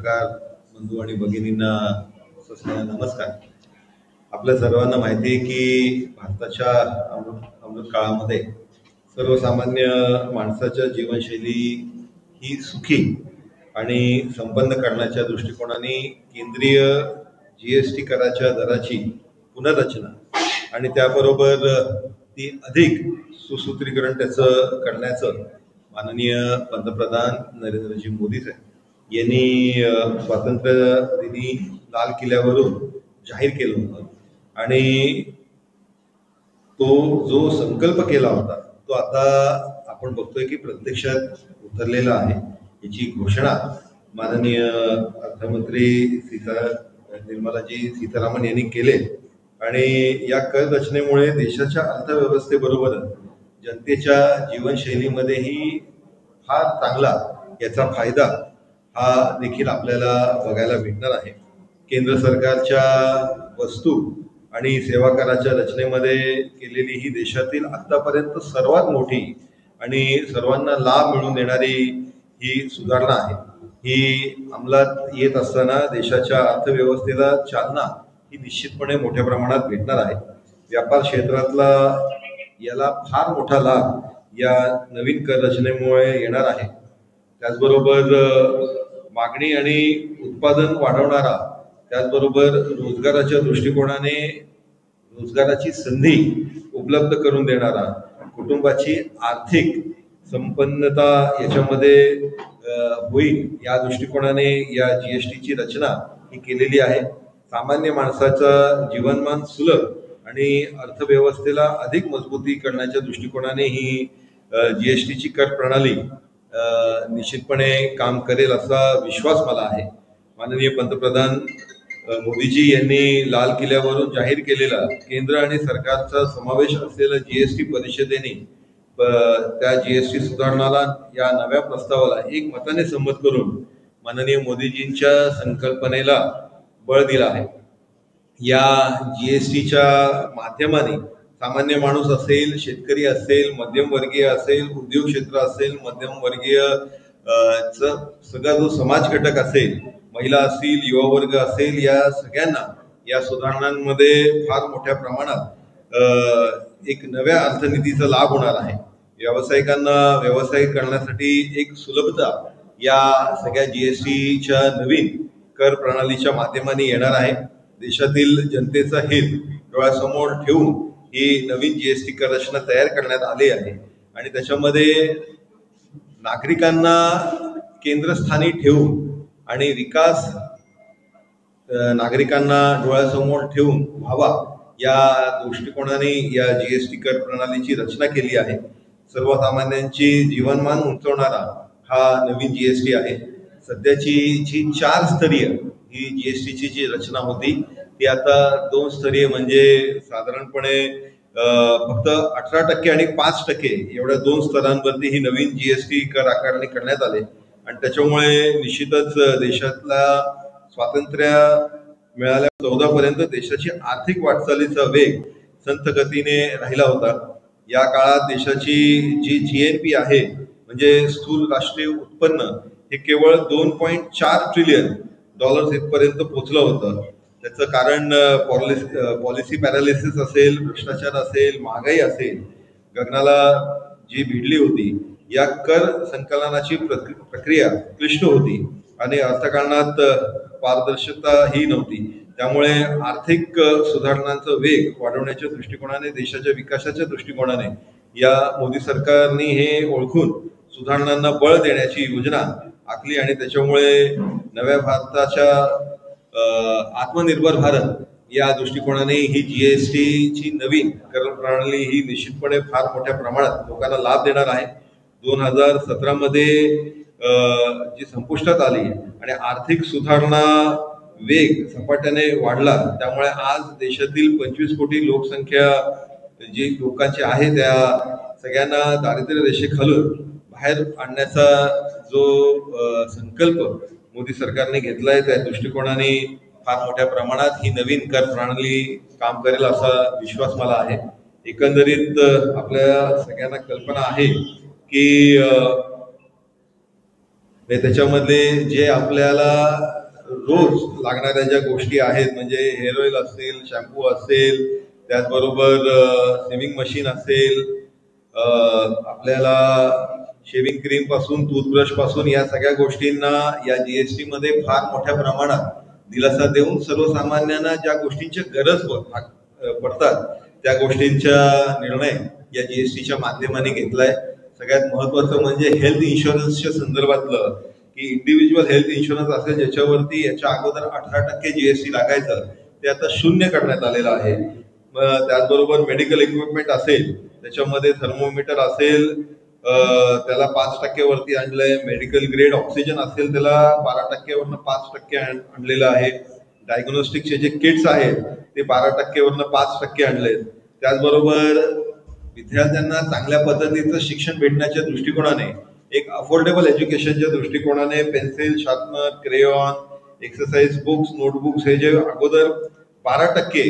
पत्रकार बंधू आणि भगिनींना नमस्कार। आपल्या सर्वांना माहिती आहे की भारताच्या अमृत काळामध्ये सर्वसामान्य माणसाच्या जीवनशैली ही सुखी आणि संपन्न करण्याच्या दृष्टिकोनाने केंद्रीय जीएसटी कराच्या दराची पुनर्रचना आणि त्याबरोबर ती अधिक सुसूत्रीकरण त्याचं करण्याचं माननीय पंतप्रधान नरेंद्रजी मोदी साहेब यांनी स्वातंत्र्य दिनी लाल किल्ल्यावरून जाहीर केलं होतं आणि तो जो संकल्प केला होता तो आता आपण बघतोय की प्रत्यक्षात उतरलेला आहे। याची घोषणा माननीय अर्थमंत्री निर्मलाजी सीतारामन यांनी केले आणि या कर रचनेमुळे देशाच्या अर्थव्यवस्थेबरोबर जनतेच्या जीवनशैलीमध्येही फार चांगला याचा फायदा हा देखील आपल्याला बघायला भेटणार आहे। केंद्र सरकारच्या वस्तू आणि सेवा कराच्या रचनेमध्ये केलेली ही देशातील आतापर्यंत सर्वात मोठी आणि सर्वांना लाभ मिळवून देणारी ही सुधारणा आहे। ही अंमलात येत असताना देशाच्या अर्थव्यवस्थेला चालना ही निश्चितपणे मोठ्या प्रमाणात भेटणार आहे। व्यापार क्षेत्रातला याला फार मोठा लाभ या नवीन कर रचनेमुळे येणार आहे। त्याचबरोबर मागणी आणि उत्पादन वाढवणारा त्याचबरोबर रोजगाराच्या दृष्टिकोनाने रोजगाराची संधी उपलब्ध करून देणारा कुटुंबाची आर्थिक संपन्नता याच्यामध्ये होईल या दृष्टिकोनाने या जीएसटीची रचना ही केलेली आहे। सामान्य माणसाचं जीवनमान सुलभ आणि अर्थव्यवस्थेला अधिक मजबूती करण्याच्या दृष्टिकोनाने ही जीएसटीची कर प्रणाली निश्चितपणे काम करेल असा विश्वास मला आहे। माननीय पंतप्रधान मोदीजी यांनी लाल किल्ल्यावरून जाहीर केलेला केंद्र आणि सरकारचा समावेश असलेल्या जीएसटी परिषदेने त्या जीएसटी सुधारणाला या नव्या प्रस्तावाला एक मताने संमत करून माननीय मोदीजींच्या संकल्पनेला बळ दिला आहे। या जीएसटीच्या माध्यमाने सामान्य माणूस असेल, शेतकरी असेल, मध्यमवर्गीय असेल, उद्योग क्षेत्र असेल, मध्यमवर्गीय सगळा जो समाज घटक असेल, महिला असतील, युवा वर्ग असेल, या सगळ्यांना या सुधारणांमध्ये फार मोठ्या प्रमाणात एक नव्या अर्थनीतीचा लाभ होणार आहे। व्यावसायिकांना व्यवसाय करण्यासाठी एक सुलभता या सगळ्या जीएसटीच्या नवीन कर प्रणालीच्या माध्यमाने येणार आहे। देशातील जनतेचा हित डोळ्यासमोर ठेवून ही नवीन जीएसटी कर रचना तयार करण्यात आली आहे आणि त्याच्यामध्ये नागरिकांना केंद्रस्थानी ठेवून आणि विकास नागरिकांना डोळ्यासमोर ठेवून व्हावा या दृष्टिकोनाने या जीएसटी कर प्रणालीची रचना केली आहे। सर्वसामान्यांची जीवनमान उंचावणारा हा नवीन जीएसटी आहे। सध्याची जी 4 स्तरीय ही जीएसटीची जी रचना होती ती आता 2 स्तरीय म्हणजे साधारणपणे फक्त 18% आणि 5% एवढ्या 2 स्तरांवरती ही नवीन जीएसटी कर आकारणी करण्यात आले आणि त्याच्यामुळे निश्चितच देशातला स्वातंत्र्य मिळाल्या 14 पर्यंत देशाची आर्थिक वाटचालीचा वेग संथ गतीने राहिला होता। या काळात देशाची जी जीएनपी आहे म्हणजे स्थूल राष्ट्रीय उत्पन्न हे केवळ $2.4 ट्रिलियन इथपर्यंत पोहोचलं होतं। त्याचं कारण पॉलिसी पॅरालिसिस असेल, भ्रष्टाचार असेल, महागाई असेल, गगनाला जी भिडली होती। या कर संकलनाची प्रक्रिया क्लिष्ट होती आणि अर्थकारणात पारदर्शकता ही नव्हती। त्यामुळे आर्थिक सुधारणांचा वेग वाढवण्याच्या दृष्टिकोनाने देशाच्या विकासाच्या दृष्टिकोनाने या मोदी सरकारने हे ओळखून सुधारणांना बळ देण्याची योजना आखली आणि त्याच्यामुळे नव्या भारताच्या आत्मनिर्भर भारत या दृष्टिकोनाने ही जीएसटीची नवीन कर प्रणाली ही निश्चितपणे फार मोठ्या प्रमाणात लोकांना लाभ देणार आहे। 2017 मध्ये जी संपुष्टात आली आणि आर्थिक सुधारणा वेग झपाट्याने वाढला त्यामुळे आज देशातील 25 कोटी लोकसंख्या जी लोकांची आहे त्या सगळ्यांना दारिद्र्य रेषेखालून बाहेर आणण्याचा जो संकल्प मोदी सरकारने घेतलाय त्या दृष्टिकोनाने फार मोठ्या प्रमाणात ही नवीन कर प्रणाली काम करेल असा विश्वास मला आहे। एकंदरीत आपल्या सगळ्यांना कल्पना आहे की म्हणजे त्याच्यामधले जे आपल्याला रोज लागणाऱ्या ज्या गोष्टी आहेत, म्हणजे हेअर ऑइल असेल, शॅम्पू असेल, त्याचबरोबर सेविंग मशीन असेल, आपल्याला शेविंग क्रीम पासून टूथब्रश पासून या सगळ्या गोष्टींना या जीएसटी मध्ये फार मोठ्या प्रमाणात दिलासा देऊन सर्वसामान्यांना ज्या गोष्टींची गरज पडतात त्या गोष्टींचा निर्णय या जीएसटीच्या माध्यमाने घेतलाय. सगळ्यात महत्वाचं म्हणजे हेल्थ इन्शुरन्सच्या संदर्भातलं की इंडिव्हिज्युअल हेल्थ इन्शुरन्स असेल ज्याच्यावरती याच्या अगोदर 18% जीएसटी लागायचं ते आता 0 करण्यात आलेलं आहे. त्याचबरोबर मेडिकल इक्विपमेंट असेल त्याच्यामध्ये थर्मोमीटर असेल त्याला 5% वरती आणलंय. मेडिकल ग्रेड ऑक्सिजन असेल त्याला 12% वरनं 5% आणलेलं आहे. डायग्नोस्टिकचे जे किट्स आहेत ते 12% वरनं 5% आणलेत. त्याचबरोबर विद्यार्थ्यांना चांगल्या पद्धतीचं शिक्षण भेटण्याच्या दृष्टिकोनाने एक अफोर्डेबल एज्युकेशनच्या दृष्टिकोनाने pencil, sharpener, crayon, exercise books, notebooks हे जे अगोदर 12%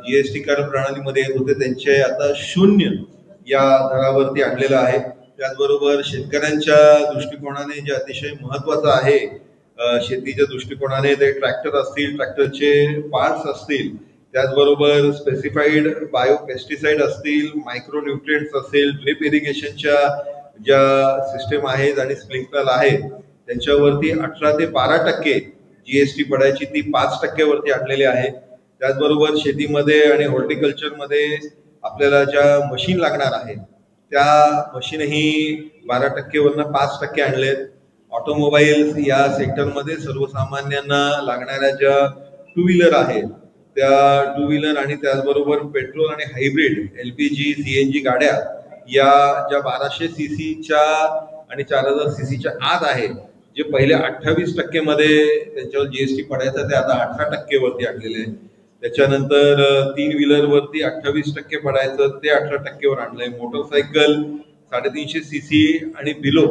जीएसटी कर प्रणालीमध्ये येत होते त्यांचे आता 0 या दरावरती आणलेलं आहे. त्याचबरोबर शेतकऱ्यांच्या दृष्टिकोनाने जे अतिशय महत्वाचं आहे शेतीच्या दृष्टिकोनाने ते ट्रॅक्टर असतील, ट्रॅक्टरचे पार्ट्स असतील, त्याचबरोबर स्पेसिफाईड बायोपेस्टिसाइड असतील, मायक्रोन्यूट्रिएंट्स असेल, ड्रिप इरिगेशनच्या ज्या सिस्टम आहेत आणि स्प्रिंकलर आहेत त्यांच्यावरती 18 ते 12% जीएसटी पडायची ती 5% वरती आणलेली आहे. त्याचबरोबर शेतीमध्ये आणि हॉर्टिकल्चरमध्ये आपल्याला ज्या मशीन लागणार आहेत त्या मशीनही 12% वरनं 5% आणलेत. ऑटोमोबाईल या सेक्टरमध्ये सर्वसामान्यांना लागणाऱ्या ज्या टू व्हीलर आहेत त्या टू व्हीलर आणि त्याचबरोबर पेट्रोल आणि हायब्रिड एलपीजी सीएनजी गाड्या या ज्या 1200 सीसीच्या आणि 4000 सीसीच्या आत आहेत जे पहिले 28% मध्ये त्यांच्यावर जीएसटी पडायचं ते आता 18% वरती आणलेले आहे. त्याच्यानंतर 3 व्हीलर वरती 28% पडायचं ते 18% वर आणलंय. मोटरसायकल 350 सीसी आणि बिलो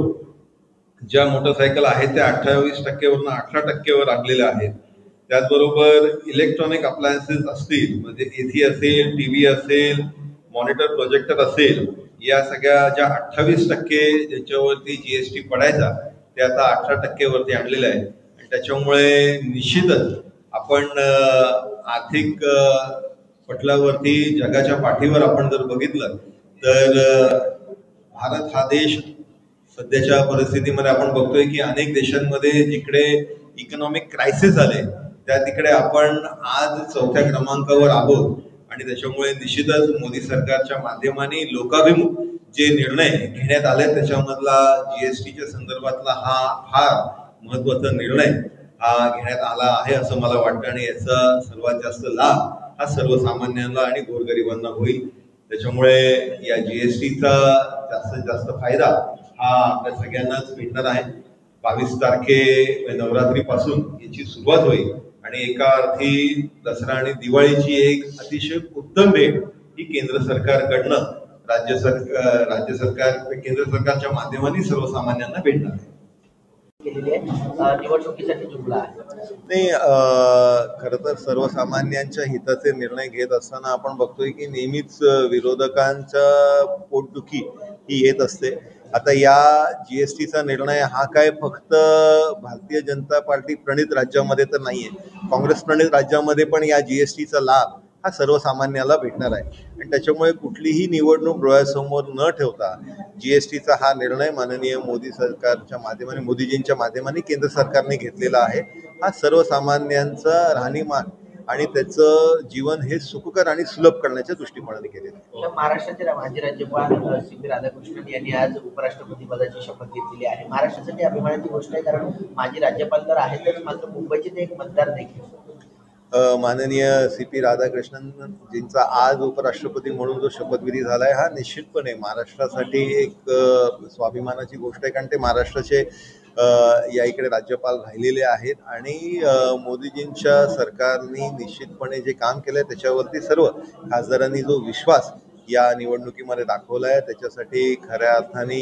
ज्या मोटरसायकल आहेत त्या 28% वरनं 18% वर आणलेल्या आहेत. त्याचबरोबर इलेक्ट्रॉनिक अप्लायन्सेस असतील म्हणजे एसी असेल, टीव्ही असेल, मॉनिटर प्रोजेक्टर असेल, या सगळ्या ज्या 28% ज्याच्यावरती जीएसटी पडायचा ते आता 18% वरती आणलेलं आहे. आणि त्याच्यामुळे निश्चितच आपण आर्थिक पटलावरती जगाच्या पाठीवर आपण जर बघितलं तर भारत हा देश सध्याच्या परिस्थितीमध्ये आपण बघतोय की अनेक देशांमध्ये जिकडे इकॉनॉमिक क्रायसिस आले त्या तिकडे आपण आज 4थ्या क्रमांकावर आहोत. आणि त्याच्यामुळे निश्चितच मोदी सरकारच्या माध्यमाने लोकाभिमुख जे निर्णय घेण्यात आले त्याच्यामधला जीएसटीच्या संदर्भातला हा फार महत्वाचा निर्णय हा घेण्यात आला आहे असं मला वाटतं. आणि याचा सर्वात जास्त लाभ हा सर्वसामान्यांना आणि गोरगरिबांना होईल. त्याच्यामुळे या जीएसटीचा जास्तीत जास्त फायदा हा आपल्या सगळ्यांनाच भेटणार आहे. 22 तारखे नवरात्रीपासून याची सुरुवात होईल आणि एका अर्थी दसरा आणि दिवाळीची एक अतिशय उत्तम भेट ही केंद्र सरकारकडनं राज्य सरकार केंद्र सरकारच्या माध्यमाने सर्वसामान्यांना भेटणार आहे. निवडणुकीसाठी जुळला आहे. नाही, खरं तर सर्वसामान्यांच्या हिताचे निर्णय घेत असताना आपण बघतोय की नेहमीच विरोधकांच्या पोटदुखी ही येत असते. आता या जीएसटीचा निर्णय हा काय फक्त भारतीय जनता पार्टी प्रणित राज्यामध्ये तर नाहीये, काँग्रेस प्रणित राज्यामध्ये पण या जीएसटीचा लाभ हा सर्वसामान्याला भेटणार आहे. आणि त्याच्यामुळे कुठलीही निवडणूक डोळ्यासमोर न ठेवता जीएसटीचा हा निर्णय माननीय मोदी सरकारच्या माध्यमाने मोदीजींच्या माध्यमाने केंद्र सरकारने घेतलेला आहे. हा सर्वसामान्यांचा राहणीमान आणि त्याचं जीवन हे सुखकर आणि सुलभ करण्याच्या दृष्टिकोनाने केलेलं आहे. महाराष्ट्राचे माजी राज्यपाल सी.पी. राधाकृष्णन यांनी आज उपराष्ट्रपती पदाची शपथ घेतलेली आहे. महाराष्ट्रासाठी अभिमानाची गोष्ट आहे कारण माजी राज्यपाल तर आहेतच मात्र मुंबईचे ते एक मतदार देखील. माननीय सी.पी. राधाकृष्णनजींचा आज उपराष्ट्रपती म्हणून जो शपथविधी झालाय हा निश्चितपणे महाराष्ट्रासाठी एक स्वाभिमानाची गोष्ट आहे. कारण ते महाराष्ट्राचे या इकडे राज्यपाल राहिलेले आहेत आणि मोदीजींच्या सरकारने निश्चितपणे जे काम केलंय त्याच्यावरती सर्व खासदारांनी जो विश्वास या निवडणुकीमध्ये दाखवला आहे त्याच्यासाठी खऱ्या अर्थाने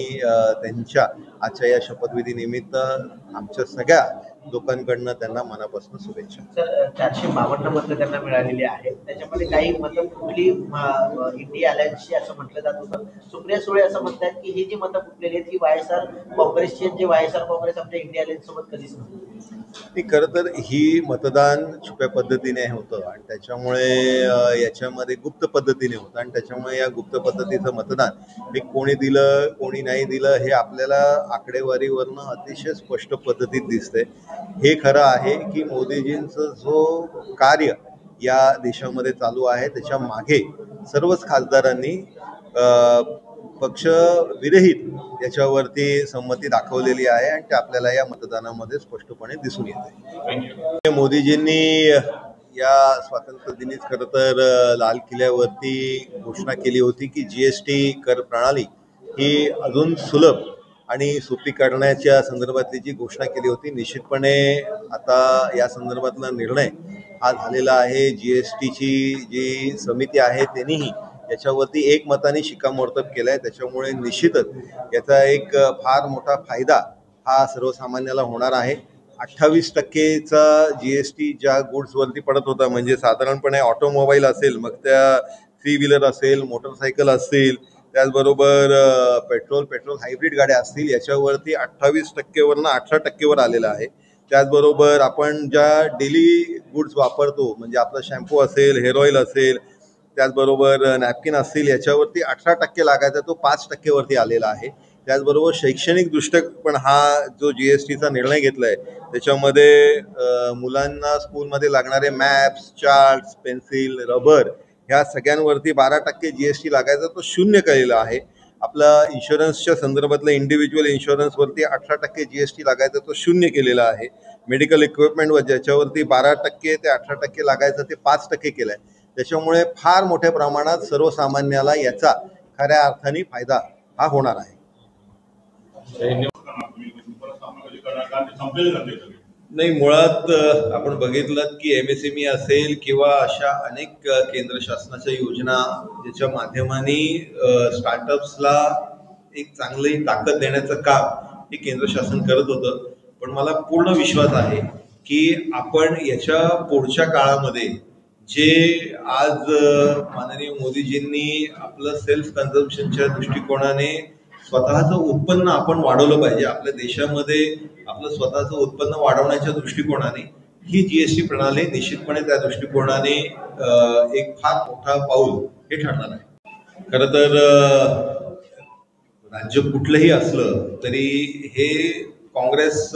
त्यांच्या आजच्या या शपथविधी निमित्त आमच्या सगळ्या लोकांकडनं त्यांना मनापासून शुभेच्छा. सर 452 मतं त्यांना मिळालेली आहेत. त्याच्यामध्ये काही मतं फुटली इंडिया अलायन्सची असं म्हटलं जात होतं. सुप्रिया सुळे असं म्हणतात की ही जी मतं फुटलेली आहेत ही वायएसआर काँग्रेसची आहेत, जे वायएसआर काँग्रेस आमच्या इंडिया अलायन्स सोबत कधीच नव्हती. खरं तर ही मतदान छुप्या पद्धतीने होतं आणि त्याच्यामुळे याच्यामध्ये गुप्त पद्धतीने होतं आणि त्याच्यामुळे या गुप्त पद्धतीचं मतदान हे कोणी दिलं कोणी नाही दिलं हे आपल्याला आकडेवारीवरनं अतिशय स्पष्ट पद्धतीत दिसतंय. हे खरं आहे की मोदीजींचं जो कार्य या देशामध्ये चालू आहे त्याच्या मागे सर्वच खासदारांनी पक्ष विरहित याच्यावरती संमती दाखवलेली आहे आणि ते आपल्याला या मतदानामध्ये स्पष्टपणे दिसून येते. मोदीजींनी या स्वातंत्र्य दिनीच खरं तर लाल किल्ल्यावरती घोषणा केली होती की जीएसटी कर प्रणाली ही अजून सुलभ आणि सोपी करण्याच्या संदर्भातली जी घोषणा केली होती. निश्चितपणे आता या संदर्भातला निर्णय हा झालेला आहे. जीएसटीची जी समिती आहे त्यांनीही याच्यावरती एकमताने शिक्कामोर्तब केलाय. त्याच्यामुळे निश्चितच याचा एक फार मोठा फायदा हा सर्वसामान्याला होणार आहे. 28%चा जीएसटी ज्या गुड्सवरती पडत होता म्हणजे साधारणपणे ऑटोमोबाईल असेल, मग त्या 3 व्हीलर असेल, मोटरसायकल असतील, त्याचबरोबर पेट्रोल हायब्रिड गाड्या असतील, याच्यावरती 28%वरनं 18%वर आलेलं आहे. त्याचबरोबर आपण ज्या डेली गुड्स वापरतो म्हणजे आपला शॅम्पू असेल, हेअर ऑइल असेल, त्याचबरोबर नॅपकिन असतील, याच्यावरती 18% लागायचा तो 5%वरती आलेला आहे. त्याचबरोबर शैक्षणिक दृष्ट्या पण हा जो जीएसटीचा निर्णय घेतलाय त्याच्यामध्ये मुलांना स्कूलमध्ये लागणारे मॅप्स, चार्ट्स, पेन्सिल, रबर ह्या सगळ्यांवरती 12% जीएसटी लागायचा तो 0 केलेला आहे. आपला इन्शुरन्सच्या संदर्भातलं इंडिव्हिज्युअल इन्शुरन्सवरती 18% जीएसटी लागायचा तो 0 केलेला आहे. मेडिकल इक्विपमेंटवर ज्याच्यावरती 12% ते 18% लागायचं ते 5% केलं आहे. त्याच्यामुळे फार मोठ्या प्रमाणात सर्वसामान्याला याचा खऱ्या अर्थाने फायदा हा होणार आहे. नाही, मुळात आपण बघितलं की एमएसएमई असेल किंवा अशा अनेक केंद्र शासनाच्या योजना ज्याच्या माध्यमाने स्टार्टअप्सला एक चांगली ताकद देण्याचं काम हे केंद्र शासन करत होतं. पण मला पूर्ण विश्वास आहे की आपण याच्या पुढच्या काळामध्ये जे आज माननीय मोदीजींनी आपलं सेल्फ कन्झम्पशनच्या दृष्टिकोनाने स्वतःचं उत्पन्न आपण वाढवलं पाहिजे. आपल्या देशामध्ये आपलं स्वतःचं उत्पन्न वाढवण्याच्या दृष्टिकोनाने ही जीएसटी प्रणाली निश्चितपणे त्या दृष्टिकोनाने एक फार मोठा पाऊल हे ठरणार आहे. खरं तर राज्य कुठलंही असलं तरी हे काँग्रेस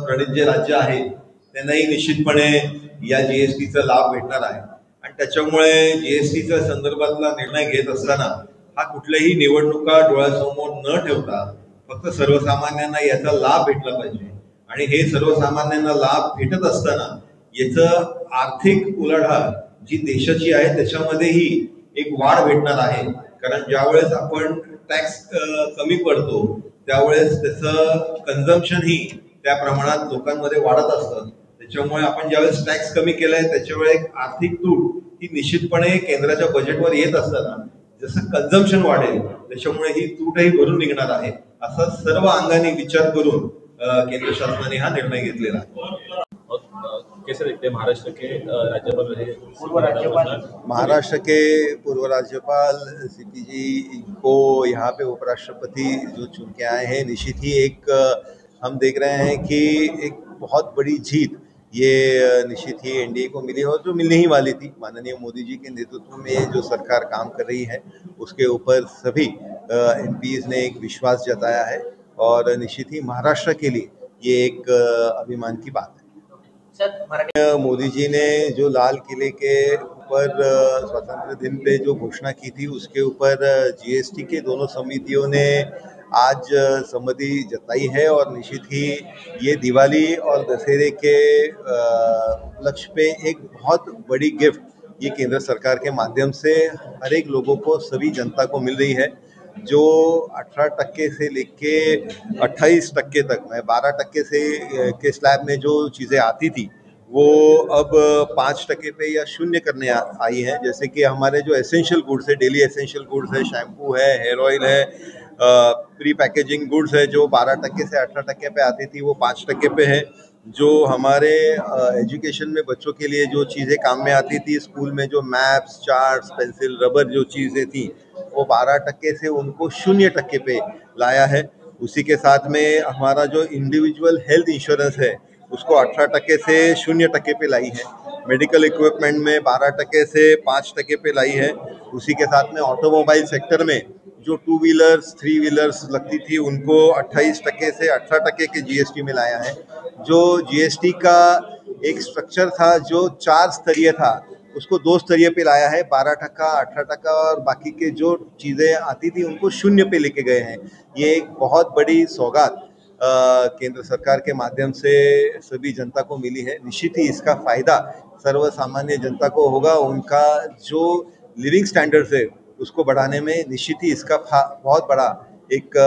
प्रणित जे राज्य आहे त्यांनाही निश्चितपणे या जीएसटीचा लाभ भेटणार आहे आणि त्याच्यामुळे जीएसटीच्या संदर्भातला निर्णय घेत असताना हा कुठल्याही निवडणुका डोळ्यासमोर न ठेवता फक्त सर्वसामान्यांना याचा लाभ भेटला पाहिजे आणि हे सर्वसामान्यांना लाभ भेटत असताना याचं आर्थिक उलाढाल जी देशाची आहे त्याच्यामध्येही एक वाढ भेटणार आहे. कारण ज्यावेळेस आपण टॅक्स कमी पडतो त्यावेळेस त्याचं कन्झम्पशन ही त्या प्रमाणात लोकांमध्ये वाढत असतं. त्याच्यामुळे आपण ज्यावेळेस टॅक्स कमी केलाय त्याच्यामुळे एक आर्थिक तूट ही निश्चितपणे केंद्राच्या बजेटवर येत असताना जसं कन्झम्पशन वाढेल त्याच्यामुळे ही तूटही भरून निघणार आहे. असा सर्व अंगाने विचार करून केंद्र शासनाने हा निर्णय घेतलेला आहे. कैसे देखते हैं महाराष्ट्र के राज्यपाल रहे पूर्व राज्यपाल महाराष्ट्र के पूर्व राज्यपाल सीपी जी को यहाँ पे उपराष्ट्रपति जो चुन के आए हैं, निश्चित ही एक हम देख रहे हैं कि एक बहुत बड़ी जीत ये निश्चित ही एनडीए को मिली और जो मिलने ही वाली थी. माननीय मोदी जी के नेतृत्व में जो सरकार काम कर रही है उसके ऊपर सभी एमपीज ने एक विश्वास जताया है और निश्चित ही महाराष्ट्र के लिए ये एक अभिमान की बात है. मोदी जी ने जो लाल किले के ऊपर स्वतंत्र दिन पे जो घोषणा की थी उसके ऊपर जीएसटी के दोनों समितियों ने आज सहमति जताई है और निश्चित ही ये दिवाली और दशहरे के उपलक्ष्य पे एक बहुत बड़ी गिफ्ट ये केंद्र सरकार के माध्यम से हर एक लोगों को, सभी जनता को मिल रही है. जो 18% से लेके 28% तक में 12% से के स्लैब में जो चीज़ें आती थी वो अब 5% पे या 0 करने आई हैं. जैसे कि हमारे जो एसेंशियल गुड्स है, डेली एसेंशियल गुड्स है, शैम्पू है, हेयर ऑयल है, प्री पैकेजिंग गुड्स है जो 12% से 18% पे आती थी वो 5% पे है. जो हमारे एजुकेशन में बच्चों के लिए जो चीज़ें काम में आती थी स्कूल में, जो मैप्स, चार्ट्स, पेंसिल, रबर जो चीज़ें थी, वो 12% से उनको 0% पे लाया है। उसी के साथ में हमारा जो इंडिविजुअल हेल्थ इंश्योरेंस है उसको 18% से 0% पे लाई है। मेडिकल इक्विपमेंट में 12% से 5% पे लाई है। उसी के साथ में ऑटोमोबाइल सेक्टर में जो 2 व्हीलर्स 3 व्हीलर्स लगती थी उनको 28% से 18% के जीएसटी में लाया है। जो जीएसटी का एक स्ट्रक्चर था जो 4 स्तरीय था उसको 2 स्तरीय पे लाया है। 12%, 18% और बाकी के जो चीज़ें आती थी उनको 0 पे लेके गए हैं। ये एक बहुत बड़ी सौगात केंद्र सरकार के माध्यम से सभी जनता को मिली है। निश्चित ही इसका फायदा सर्वसामान्य जनता को होगा। उनका जो लिविंग स्टैंडर्ड्स है उसको बढ़ाने में निश्चित ही इसका बहुत बड़ा एक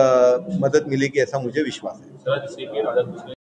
मदद मिलेगी, ऐसा मुझे विश्वास है। सर, जैसे की